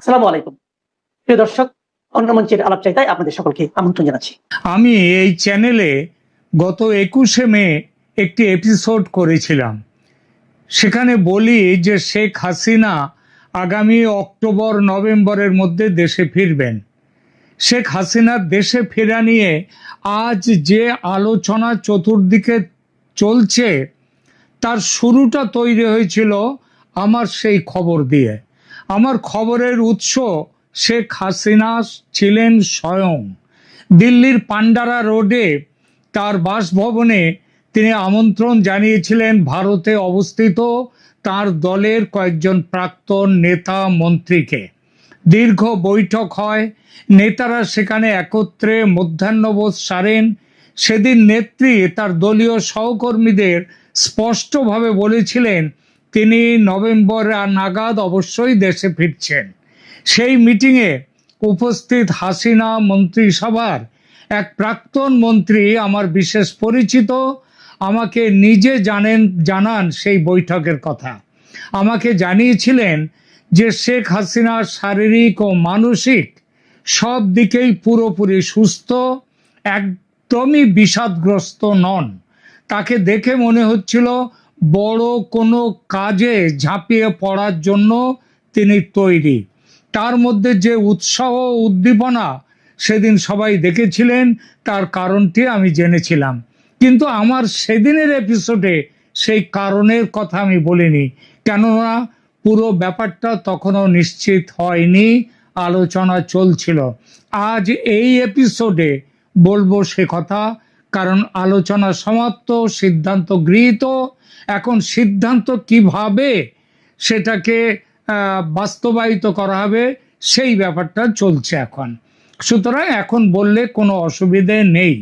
আসসালামু আলাইকুম প্রিয় দর্শক, অন্য মঞ্চের আলাপচারিতায় আপনাদের সকলকে আমন্ত্রণ জানাচ্ছি। আমি এই চ্যানেলে গত 21শে মে একটি এপিসোড করেছিলাম। সেখানে বলি যে শেখ হাসিনা আগামী অক্টোবর নভেম্বরের মধ্যে দেশে ফিরবেন। শেখ হাসিনার দেশে ফেরা নিয়ে আজ যে আলোচনা চতুর্দিকে চলছে তার শুরুটা তৈরি হয়েছিল আমার সেই খবর দিয়ে। আমার খবরের উৎস শেখ হাসিনা ছিলেন স্বয়ং। দিল্লির পান্ডারা রোডে তার বাসভবনে তিনি আমন্ত্রণ জানিয়েছিলেন ভারতে অবস্থিত তার দলের কয়েকজন প্রাক্তন নেতা মন্ত্রীকে। দীর্ঘ বৈঠক হয়, নেতারা সেখানে একত্রে মধ্যাহ্নভোজ সারেন। সেদিন নেত্রী তার দলীয় সহকর্মীদের স্পষ্টভাবে বলেছিলেন তিনি নভেম্বর নাগাদ অবশ্যই দেশে ফিরছেন। সেই মিটিংয়ে উপস্থিত হাসিনা মন্ত্রিসভার এক প্রাক্তন মন্ত্রী, আমার বিশেষ পরিচিত, আমাকে নিজে জানান সেই বৈঠকের কথা। আমাকে জানিয়েছিলেন যে শেখ হাসিনা শারীরিক ও মানসিক সব দিকেই পুরোপুরি সুস্থ, একদমই বিষাদগ্রস্ত নন। তাকে দেখে মনে হচ্ছিল বড় কোনো কাজে ঝাঁপিয়ে পড়ার জন্য তিনি তৈরি। তার মধ্যে যে উৎসাহ উদ্দীপনা সেদিন সবাই দেখেছিলেন, তার কারণটি আমি জেনেছিলাম। কিন্তু আমার সেদিনের এপিসোডে সেই কারণের কথা আমি বলিনি, কেননা পুরো ব্যাপারটা তখনও নিশ্চিত হয়নি, আলোচনা চলছিল। আজ এই এপিসোডে বলবো সে কথা, কারণ আলোচনা সমাপ্ত, সিদ্ধান্ত গৃহীত। এখন সিদ্ধান্ত কিভাবে সেটাকে বাস্তবায়িত করা হবে সেই ব্যাপারটা চলছে এখন। সুতরাং এখন বললে কোনো অসুবিধে নেই।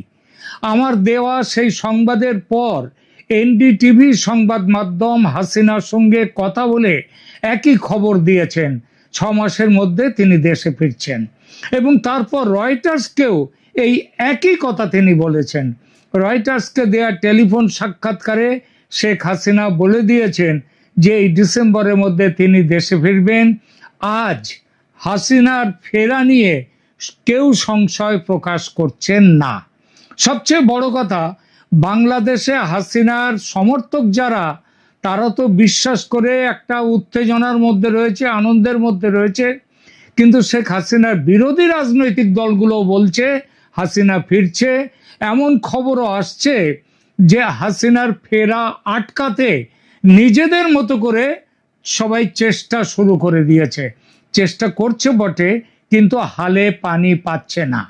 আমার দেওয়া সেই সংবাদের পর এনডিটিভি সংবাদ মাধ্যম হাসিনার সঙ্গে কথা বলে একই খবর দিয়েছেন 6 মাসের মধ্যে তিনি দেশে ফিরছেন, এবং তারপর রয়টার্সকেও এই একই কথা তিনি বলেছেন। রয়টার্সকে দেয়া টেলিফোন সাক্ষাৎকারে শেখ হাসিনা বলে দিয়েছেন যে এই ডিসেম্বরের মধ্যে তিনি দেশে ফিরবেন। আজ হাসিনার ফেরা নিয়ে কেউ সংশয় প্রকাশ করছেন না। সবচেয়ে বড় কথা, বাংলাদেশে হাসিনার সমর্থক যারা, তারা তো বিশ্বাস করে একটা উত্তেজনার মধ্যে রয়েছে, আনন্দের মধ্যে রয়েছে। কিন্তু শেখ হাসিনার বিরোধী রাজনৈতিক দলগুলো বলছে হাসিনা ফিরছে। এমন খবরও আসছে যে হাসিনার ফেরা আটকাতে নিজেদের মতো করে সবাই চেষ্টা শুরু করে দিয়েছে। চেষ্টা করছে বটে, কিন্তু হালে পানি পাচ্ছে না।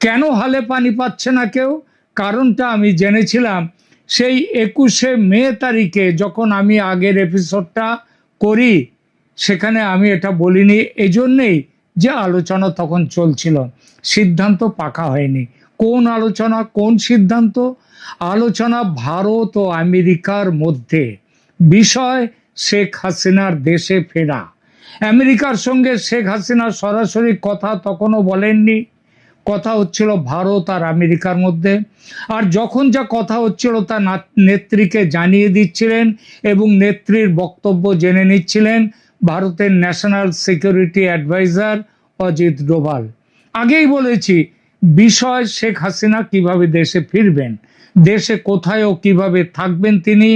কেন হালে পানি পাচ্ছে না কেউ? কারণটা আমি জেনেছিলাম সেই 21শে মে তারিখে, যখন আমি আগের এপিসোডটা করি। সেখানে আমি এটা বলিনি এজন্যেই যে আলোচনা তখন চলছিল, সিদ্ধান্ত পাকা হয়নি। কোন আলোচনা, কোন সিদ্ধান্ত? আলোচনা ভারত ও আমেরিকার মধ্যে। বিষয় শেখ হাসিনার দেশে ফেরা। আমেরিকার সঙ্গে শেখ হাসিনা সরাসরি কথা তখনও বলেননি, কথা হচ্ছিল ভারত আর আমেরিকার মধ্যে। আর যখন যা কথা হচ্ছিল তা নেত্রীকে জানিয়ে দিচ্ছিলেন এবং নেত্রীর বক্তব্য জেনে নিচ্ছিলেন ভারতের national security adviser Ajit Doval. আগেই বলেছি, বিষয় শেখ হাসিনা কিভাবে দেশে ফিরবেন, দেশে কোথায় ও কিভাবে থাকবেন তিনি,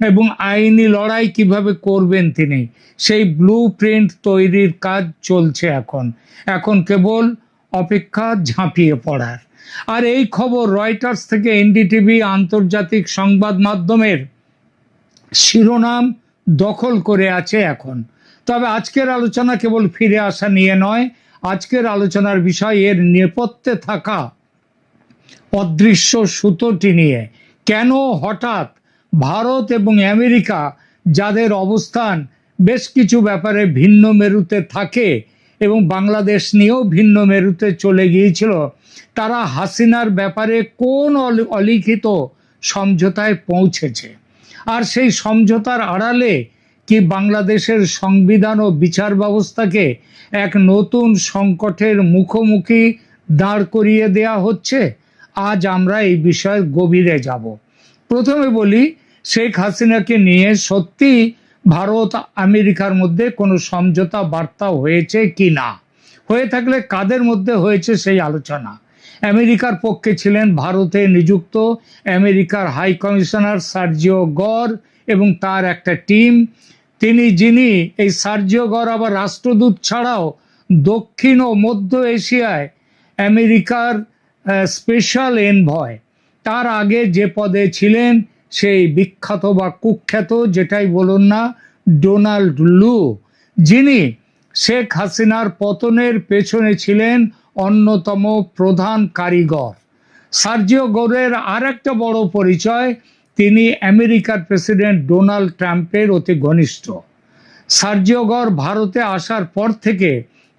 এবং আইনি লড়াই কিভাবে করবেন তিনি, সেই ব্লু প্রিন্ট তৈরির কাজ চলছে এখন কেবল অপেক্ষা ঝাঁপিয়ে পড়ার। আর এই খবর রয়টার্স থেকে এনডিটিভি আন্তর্জাতিক সংবাদ মাধ্যমের শিরোনাম দখল করে আছে এখন। তবে আজকের আলোচনা কেবল ফিরে আসা নিয়ে নয়, আজকের আলোচনার বিষয় এর নেপথ্যে থাকা অদৃশ্য সুতোটি নিয়ে। কেন হঠাৎ ভারত এবং আমেরিকা, যাদের অবস্থান বেশ কিছু ব্যাপারে ভিন্ন মেরুতে থাকে এবং বাংলাদেশ নিয়েও ভিন্ন মেরুতে চলে গিয়েছিল, তারা হাসিনার ব্যাপারে কোন অলিখিত সমঝোতায় পৌঁছেছে? আর সেই সমঝোতার আড়ালে কি বাংলাদেশের সংবিধান ও বিচার ব্যবস্থাকে এক নতুন সংকটের মুখোমুখি দাঁড় করিয়ে দেয়া হচ্ছে? আজ আমরা এই বিষয়ের গভীরে যাব। প্রথমে বলি, শেখ হাসিনাকে নিয়ে সত্যি ভারত আমেরিকার মধ্যে কোনো সমঝোতা বার্তা হয়েছে কি না, হয়ে থাকলে কাদের মধ্যে হয়েছে সেই আলোচনা। আমেরিকার পক্ষে ছিলেন ভারতে নিযুক্ত আমেরিকার হাই কমিশনার সার্জিও গর এবং তার একটা টিম। যিনি এই সার্জিও গর আবার রাষ্ট্রদূত ছাড়াও দক্ষিণ ও মধ্য এশিয়ায় আমেরিকার স্পেশাল এনভয়। তার আগে যে পদে ছিলেন সেই বিখ্যাত বা কুখ্যাত, যেটাই বলুন না, ডোনাল্ড লু, যিনি শেখ হাসিনার পতনের পেছনে ছিলেন অন্যতম প্রধান কারিগর। সার্জিও গোরের আর একটা বড় পরিচয়, তিনি আমেরিকার প্রেসিডেন্ট ডোনাল্ড ট্রাম্পের অতি ঘনিষ্ঠ। সার্জিও গোর ভারতে আসার পর থেকে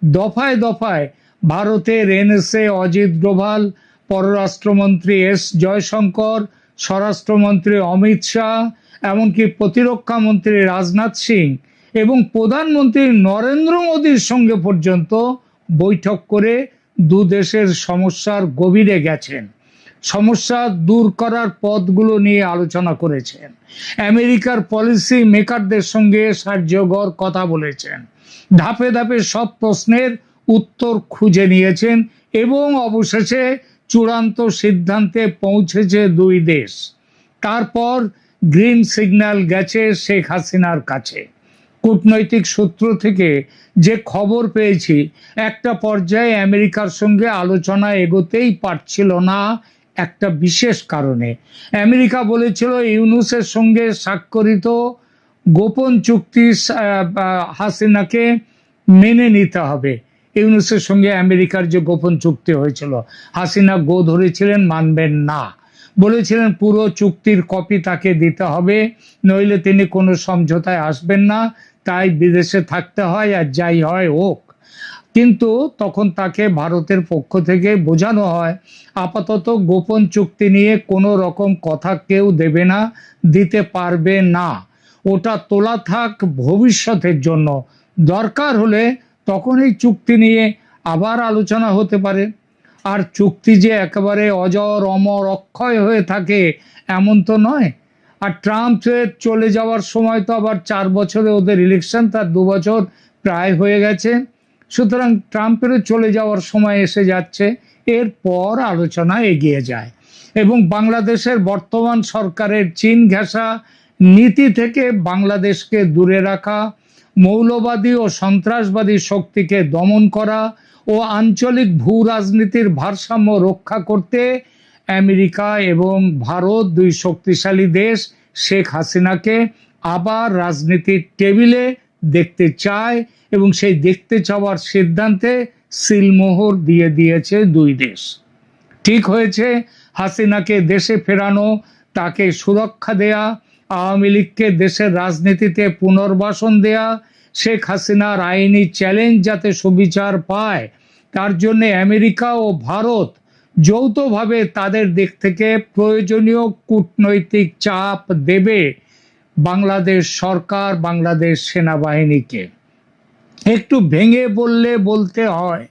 দফায় দফায় ভারতের এনএসএ অজিত ডোভাল, পররাষ্ট্রমন্ত্রী এস জয়শঙ্কর, স্বরাষ্ট্রমন্ত্রী অমিত শাহ, এমনকি প্রতিরক্ষা মন্ত্রী রাজনাথ সিং এবং প্রধানমন্ত্রী নরেন্দ্র মোদীর সঙ্গে পর্যন্ত বৈঠক করে দু দেশের সমস্যার গভীরে গেছেন, সমস্যা দূর করার পথগুলো নিয়ে আলোচনা করেছেন। আমেরিকার পলিসি মেকারদের সঙ্গে সার্জিও গর কথা বলেছেন, ধাপে ধাপে সব প্রশ্নের উত্তর খুঁজে নিয়েছেন এবং অবশেষে চূড়ান্ত সিদ্ধান্তে পৌঁছেছে দুই দেশ। তারপর গ্রিন সিগন্যাল গেছে শেখ হাসিনার কাছে। কূটনৈতিক সূত্র থেকে যে খবর পেয়েছি, একটা পর্যায়ে আমেরিকার সঙ্গে আলোচনা এগোতেই পারছিল না একটা বিশেষ কারণে। আমেরিকা বলেছিল ইউনূসের সঙ্গে স্বাক্ষরিত গোপন চুক্তি হাসিনাকে মেনে নিতে হবে। ইউনূসের সঙ্গে আমেরিকার যে গোপন চুক্তি হয়েছিল, হাসিনা গো ধরেছিলেন, মানবেন না, বলেছিলেন পুরো চুক্তির কপি তাকে দিতে হবে, নইলে তিনি কোনো সমঝোতায় আসবেন না, তাই বিদেশে থাকতে হয়, আর যাই হয় হোক। কিন্তু তখন তাকে ভারতের পক্ষ থেকে বোঝানো হয় আপাতত গোপন চুক্তি নিয়ে কোনো রকম কথা কেউ দেবে না, দিতে পারবে না, ওটা তোলা থাক ভবিষ্যতের জন্য, দরকার হলে তখন এই চুক্তি নিয়ে আবার আলোচনা হতে পারে। আর চুক্তি যে একেবারে অজর অমর অক্ষয় হয়ে থাকে এমন তো নয়। আর ট্রাম্পের চলে যাওয়ার সময় তো আবার 4 বছরে ওদের ইলেকশন, তার 2 বছর প্রায় হয়ে গেছে, সুতরাং ট্রাম্পেরও চলে যাওয়ার সময় এসে যাচ্ছে, এরপর আলোচনা এগিয়ে যায়। এবং বাংলাদেশের বর্তমান সরকারের চীন ঘেঁষা নীতি থেকে বাংলাদেশকে দূরে রাখা, মৌলবাদী ও সন্ত্রাসবাদী শক্তিকে দমন করা ও আঞ্চলিক ভূ রাজনীতির ভারসাম্য রক্ষা করতে আমেরিকা এবং ভারত, দুই শক্তিশালী দেশ, শেখ হাসিনাকে আবার রাজনীতির টেবিলে দেখতে চায় এবং সেই দেখতে চাওয়ার সিদ্ধান্তে সিলমোহর দিয়ে দিয়েছে দুই দেশ। ঠিক হয়েছে হাসিনাকে দেশে ফেরানো, তাকে সুরক্ষা দেয়া, আওয়ামী লীগকে দেশের রাজনীতিতে পুনর্বাসন দেয়া, শেখ হাসিনার আইনি চ্যালেঞ্জ যাতে সুবিচার পায়, তার জন্য আমেরিকা ও ভারত যৌথভাবে তাদের দিক থেকে প্রয়োজনীয় কূটনৈতিক চাপ দেবে বাংলাদেশ সরকার, বাংলাদেশ সেনাবাহিনীকে। একটু ভেঙে বলতে হয়,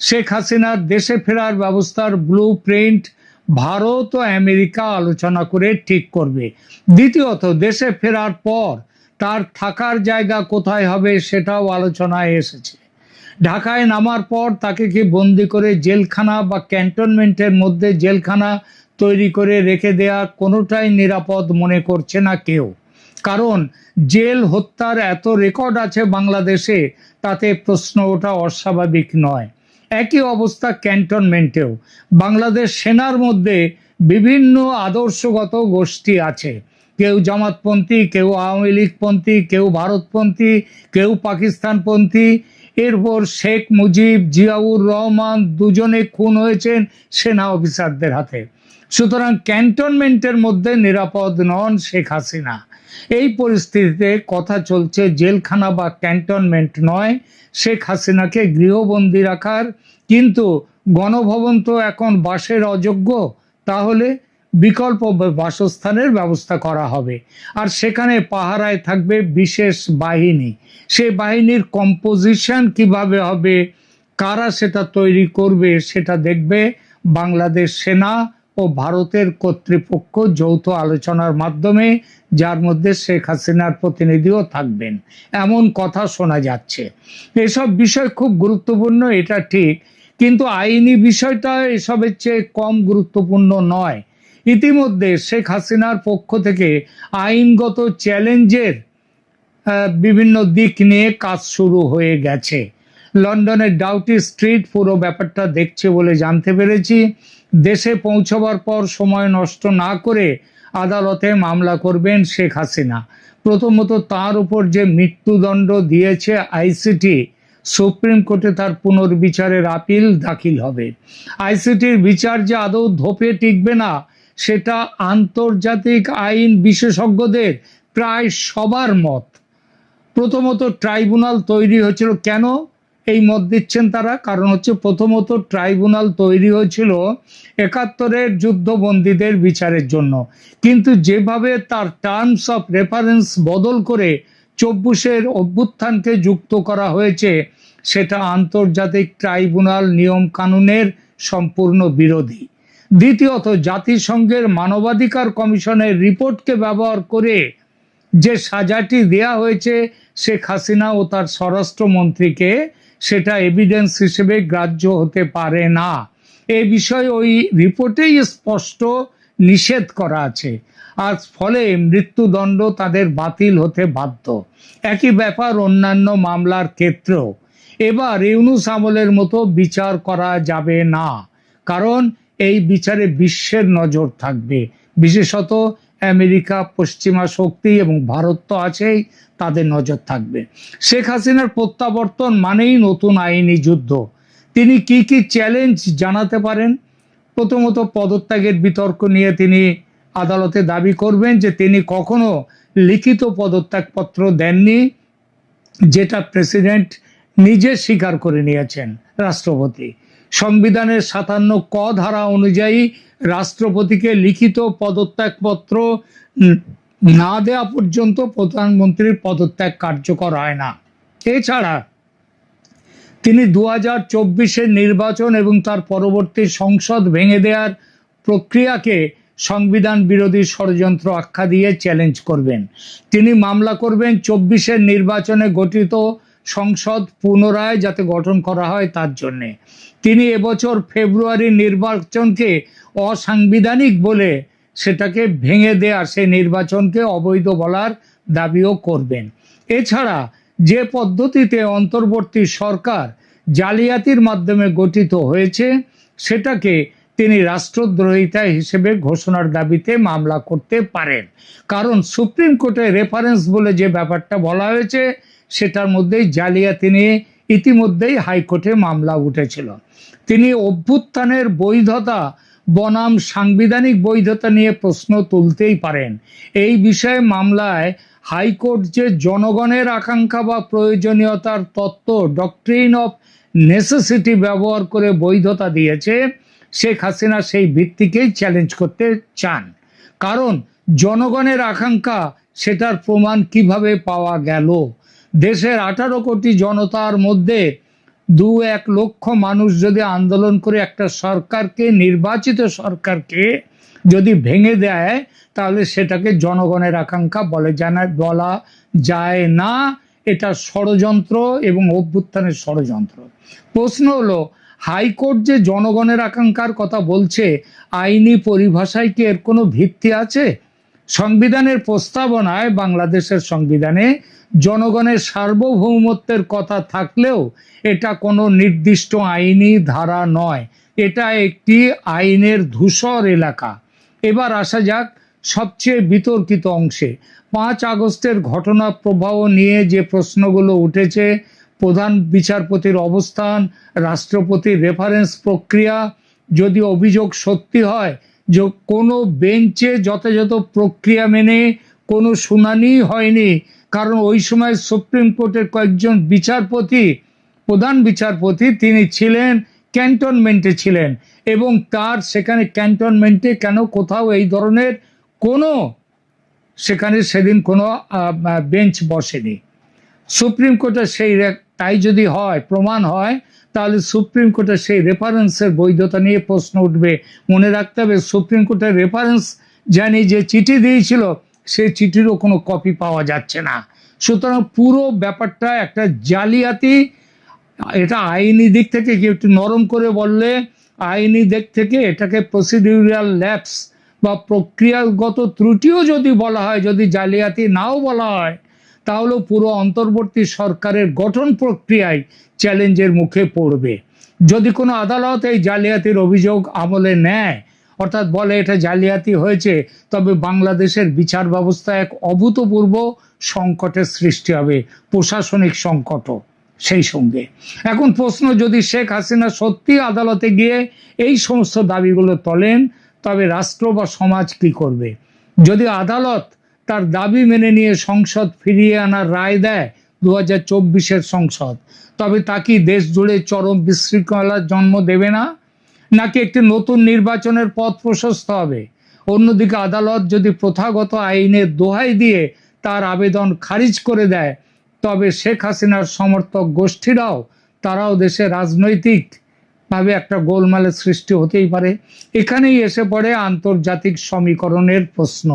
শেখ হাসিনার দেশে ফেরার ব্যবস্থার ব্লু প্রিন্ট ভারত ও আমেরিকা আলোচনা করে ঠিক করবে। দ্বিতীয়ত, দেশে ফেরার পর তার থাকার জায়গা কোথায় হবে সেটাও আলোচনায় এসেছে। ঢাকায় নামার পর তাকে কি বন্দি করে জেলখানা বা ক্যান্টনমেন্টের মধ্যে জেলখানা তৈরি করে রেখে দেয়া, কোনোটাই নিরাপদ মনে করছে না কেউ। কারণ জেল হত্যার এত রেকর্ড আছে বাংলাদেশে, তাতে প্রশ্ন ওঠা অস্বাভাবিক নয়। একই অবস্থা ক্যান্টনমেন্টেও। বাংলাদেশ সেনার মধ্যে বিভিন্ন আদর্শগত গোষ্ঠী আছে, কেউ জামাতপন্থী, কেউ আওয়ামী লীগপন্থী, কেউ ভারতপন্থী, কেউ পাকিস্তানপন্থী। এরপর শেখ মুজিব, জিয়াউর রহমান দুজনে খুন হয়েছেন সেনা অফিসারদের হাতে। সুতরাং ক্যান্টনমেন্টের মধ্যে নিরাপদ নন শেখ হাসিনা। এই পরিস্থিতিতে কথা চলছে জেলখানা বা ক্যান্টনমেন্ট নয়, শেখ হাসিনাকে গৃহবন্দী রাখার। কিন্তু গণভবন তো এখন বাসের অযোগ্য, তাহলে বিকল্প বাসস্থানের ব্যবস্থা করা হবে। আর সেখানে পাহারায় থাকবে বিশেষ বাহিনী। সেই বাহিনীর কম্পোজিশন কিভাবে হবে, কারা সেটা তৈরি করবে, সেটা দেখবে বাংলাদেশ সেনা ও ভারতের কর্তৃপক্ষ যৌথ আলোচনার মাধ্যমে, যার মধ্যে শেখ হাসিনার প্রতিনিধিও থাকবেন, এমন কথা শোনা যাচ্ছে। এসব বিষয় খুব গুরুত্বপূর্ণ, এটা ঠিক, কিন্তু আইনি বিষয়টা এসবের চেয়ে কম গুরুত্বপূর্ণ নয়। ইতিমধ্যে শেখ হাসিনার পক্ষ থেকে আইনগত চ্যালেঞ্জের বিভিন্ন দিক নিয়ে কাজ শুরু হয়ে গেছে। লন্ডনের ডাউটি স্ট্রিট পুরো ব্যাপারটা দেখছে বলে জানতে পেরেছি। দেশে পৌঁছবার পর সময় নষ্ট না করে আদালতে মামলা করবেন শেখ হাসিনা। প্রথমত তার উপর যে মৃত্যুদণ্ড দিয়েছে আইসিটি, সুপ্রিম কোর্টে তার পুনর্বিচারের আপিল দাখিল হবে। আইসিটির বিচার যে আদৌ ধোপে টিকবে না, সেটা আন্তর্জাতিক আইন বিশেষজ্ঞদের প্রায় সবার মত। প্রথমত ট্রাইব্যুনাল তৈরি হয়েছিল কেন, এই মত দিচ্ছেন তারা, কারণ হচ্ছে প্রথমত ট্রাইব্যুনাল তৈরি হয়েছিল ৭১-এর যুদ্ধবন্দীদের বিচারের জন্য, কিন্তু যেভাবে তার টার্মস অফ রেফারেন্স বদল করে ২৪-এর অভ্যুত্থানকে যুক্ত করা হয়েছে, সেটা আন্তর্জাতিক ট্রাইব্যুনাল নিয়ম কানুনের সম্পূর্ণ বিরোধী। দ্বিতীয়ত জাতিসংঘের মানবাধিকার কমিশনের রিপোর্টকে ব্যবহার করে যে সাজাটি দেয়া হয়েছে শেখ হাসিনা ও তার স্বরাষ্ট্রমন্ত্রীকে, সেটা এভিডেন্স হিসেবে গ্রাহ্য হতে পারে না। এ বিষয়ে ওই রিপোর্টেই স্পষ্ট নিষেধ করা আছে, আর ফলে মৃত্যুদণ্ড তাদের বাতিল হতে বাধ্য। একই ব্যাপার অন্যান্য মামলার ক্ষেত্রেও। এবার ইউনূস আমলের মতো বিচার করা যাবে না, কারণ এই বিচারে বিশ্বের নজর থাকবে, বিশেষত আমেরিকা, পশ্চিমা শক্তি এবং ভারত তো আছেই, তাদের নজর থাকবে। শেখ হাসিনার প্রত্যাবর্তন মানেই নতুন আইনি যুদ্ধ। তিনি কি কি চ্যালেঞ্জ জানাতে পারেন? প্রথমত পদত্যাগের বিতর্ক নিয়ে তিনি আদালতে দাবি করবেন যে তিনি কখনো লিখিত পদত্যাগপত্র দেননি, যেটা প্রেসিডেন্ট নিজে স্বীকার করে নিয়েছেন, রাষ্ট্রপতি। সংবিধানের ৫৭ ক ধারা অনুযায়ী রাষ্ট্রপতিকে লিখিত পদত্যাগপত্র না দেওয়া পর্যন্ত প্রধানমন্ত্রীর পদত্যাগ কার্যকর হয় না। এছাড়া তিনি ২০২৪-এর নির্বাচন এবং তার পরবর্তী সংসদ ভেঙে দেওয়ার প্রক্রিয়াকে সংবিধান বিরোধী ষড়যন্ত্র আখ্যা দিয়ে চ্যালেঞ্জ করবেন। তিনি মামলা করবেন ২৪-এর নির্বাচনে গঠিত সংসদ পুনরায় যাতে গঠন করা হয় তার জন্যে। তিনি এবছর ফেব্রুয়ারির নির্বাচনকে অসাংবিধানিক বলে সেটাকে ভেঙে দেয়া, সেই নির্বাচনকে অবৈধ বলার দাবিও করবেন। এছাড়া যে পদ্ধতিতে অন্তর্বর্তী সরকার জালিয়াতির মাধ্যমে গঠিত হয়েছে, সেটাকে তিনি রাষ্ট্রদ্রোহিতা হিসেবে ঘোষণার দাবিতে মামলা করতে পারেন, কারণ সুপ্রিম কোর্টে রেফারেন্স বলে যে ব্যাপারটা বলা হয়েছে, সেটার মধ্যেই জালিয়াতি নিয়ে ইতিমধ্যেই হাইকোর্টে মামলা উঠেছিল। তিনি অভ্যুত্থানের বৈধতা বনাম সাংবিধানিক বৈধতা নিয়ে প্রশ্ন তুলতেই পারেন। এই বিষয়ে মামলায় হাইকোর্ট যে জনগণের আকাঙ্ক্ষা বা প্রয়োজনীয়তার তত্ত্ব, ডক্ট্রিন অফ নেসেসিটি ব্যবহার করে বৈধতা দিয়েছে, শেখ হাসিনা সেই ভিত্তিকেই চ্যালেঞ্জ করতে চান। কারণ জনগণের আকাঙ্ক্ষা, সেটার প্রমাণ কিভাবে পাওয়া গেল? দেশের ১৮ কোটি জনতার মধ্যে ২-১ লক্ষ মানুষ যদি আন্দোলন করে একটা সরকারকে, নির্বাচিত সরকারকে যদি ভেঙে দেয়, তাহলে সেটাকে জনগণের আকাঙ্ক্ষা বলা যায় না। এটা ষড়যন্ত্র এবং অভ্যুত্থানের ষড়যন্ত্র। প্রশ্ন হলো, হাইকোর্ট যে জনগণের আকাঙ্ক্ষার কথা বলছে, আইনি পরিভাষায় কি এর কোনো ভিত্তি আছে? সংবিধানের প্রস্তাবনায়, বাংলাদেশের সংবিধানে জনগণের সার্বভৌমত্বের কথা থাকলেও এটা কোনো নির্দিষ্ট আইনি ধারা নয়, এটা একটি আইনের ধূসর এলাকা। এবার আসা যাক সবচেয়ে বিতর্কিত অংশে। ৫ আগস্টের ঘটনা প্রবাহ নিয়ে যে প্রশ্নগুলো উঠেছে, প্রধান বিচারপতির অবস্থান, রাষ্ট্রপতির রেফারেন্স প্রক্রিয়া, যদি অভিযোগ সত্যি হয় যে কোনো বেঞ্চে যথাযথ প্রক্রিয়া মেনে কোনো শুনানি হয়নি, কারণ ওই সময় সুপ্রিম কোর্টের কয়েকজন বিচারপতি, প্রধান বিচারপতি, তিনি ছিলেন ক্যান্টনমেন্টে ছিলেন, এবং তার সেখানে ক্যান্টনমেন্টে কেন কোথাও এই ধরনের কোনো, সেখানে সেদিন কোনো বেঞ্চ বসেনি। সুপ্রিম কোর্টের সেই তাই যদি হয়, প্রমাণ হয়, তাহলে সুপ্রিম কোর্টে সেই রেফারেন্সের বৈধতা নিয়ে প্রশ্ন উঠবে। মনে রাখতে হবে, সুপ্রিম কোর্টের রেফারেন্স জানি যে চিঠি দিয়েছিল, সেই চিঠিরও কোনো কপি পাওয়া যাচ্ছে না। সুতরাং পুরো ব্যাপারটা একটা জালিয়াতি। এটা আইনি দিক থেকে কি একটু নরম করে বললে, আইনি দিক থেকে এটাকে প্রসিডিউরাল ল্যাপস বা প্রক্রিয়াগত ত্রুটিও যদি বলা হয়, যদি জালিয়াতি নাও বলা হয়, তাহলেও পুরো অন্তর্বর্তী সরকারের গঠন প্রক্রিয়ায় চ্যালেঞ্জের মুখে পড়বে। যদি কোনো আদালত এই জালিয়াতির অভিযোগ আমলে নেয়, অর্থাৎ বলে এটা জালিয়াতি হয়েছে, তবে বাংলাদেশের বিচার ব্যবস্থা এক অভূতপূর্ব সংকটের সৃষ্টি হবে, প্রশাসনিক সংকটও সেই সঙ্গে। এখন প্রশ্ন, যদি শেখ হাসিনা সত্যি আদালতে গিয়ে এই সমস্ত দাবিগুলো তোলেন, তবে রাষ্ট্র বা সমাজ কি করবে? যদি আদালত তার দাবি মেনে নিয়ে সংসদ ফিরিয়ে আনার রায় দেয়, 2024-এর সংসদ, তবে তা কি দেশ জুড়ে চরম বিশৃঙ্খলার জন্ম দেবে না? নাকি একটি নতুন নির্বাচনের পথ প্রশস্ত হবে? অন্যদিকে আদালত যদি প্রথাগত আইনের দোহাই দিয়ে তার আবেদন খারিজ করে দেয়, তবে শেখ হাসিনার সমর্থক গোষ্ঠীরাও, তারাও দেশে রাজনৈতিকভাবে একটা গোলমালের সৃষ্টি হতেই পারে। এখানেই এসে পড়ে আন্তর্জাতিক সমীকরণের প্রশ্ন।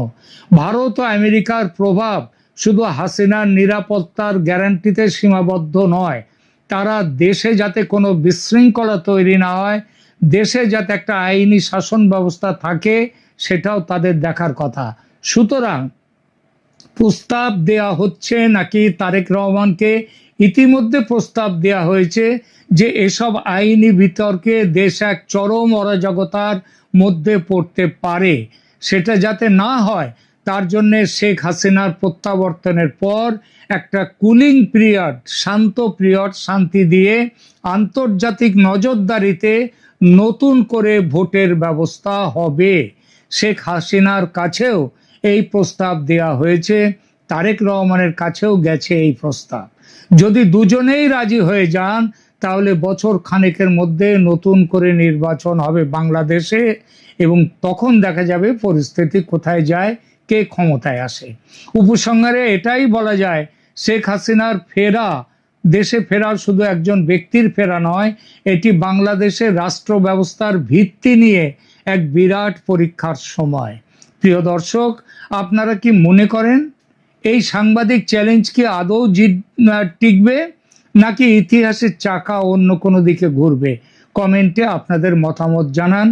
ভারত ও আমেরিকার প্রভাব শুধু হাসিনার নিরাপত্তার গ্যারান্টিতে সীমাবদ্ধ নয়, তারা দেশে যাতে কোনো বিশৃঙ্খলা তৈরি না হয়, দেশে যাতে একটা আইনি শাসন ব্যবস্থা থাকে, সেটাও তাদের দেখার কথা। সুতরাং প্রস্তাব দেয়া হচ্ছে, নাকি তারেক রহমানকে ইতিমধ্যে প্রস্তাব দেয়া হয়েছে যে এসব আইনি বিতর্কে দেশ এক চরম অরাজকতার মধ্যে পড়তে পারে, সেটা যাতে না হয় তার জন্য শেখ হাসিনার প্রত্যাবর্তনের পর একটা কুলিং পিরিয়ড, শান্ত পিরিয়ড, শান্তি দিয়ে আন্তর্জাতিক নজরদারিতে নতুন করে ভোটের ব্যবস্থা হবে। শেখ হাসিনার কাছেও এই প্রস্তাব দেয়া হয়েছে, তারেক রহমানের কাছেও গেছে এই প্রস্তাব। যদি দুজনেই রাজি হয়ে যান, তাহলে বছর খানেকের মধ্যে নতুন করে নির্বাচন হবে বাংলাদেশে, এবং তখন দেখা যাবে পরিস্থিতি কোথায় যায়, কে ক্ষমতায় আসে। উপসংহারে এটাই বলা যায়, শেখ হাসিনার ফেরা, দেশে ফেরা শুধু একজন ব্যক্তির ফেরা নয়, এটি বাংলাদেশের রাষ্ট্র ব্যবস্থার ভিত্তি নিয়ে এক বিরাট পরীক্ষার সময়। প্রিয় দর্শক, আপনারা কি মনে করেন এই সাংবাদিক চ্যালেঞ্জ কি আদৌ টিকবে, নাকি ইতিহাসের চাকা অন্য কোনো দিকে ঘুরবে? কমেন্টে আপনাদের মতামত জানান।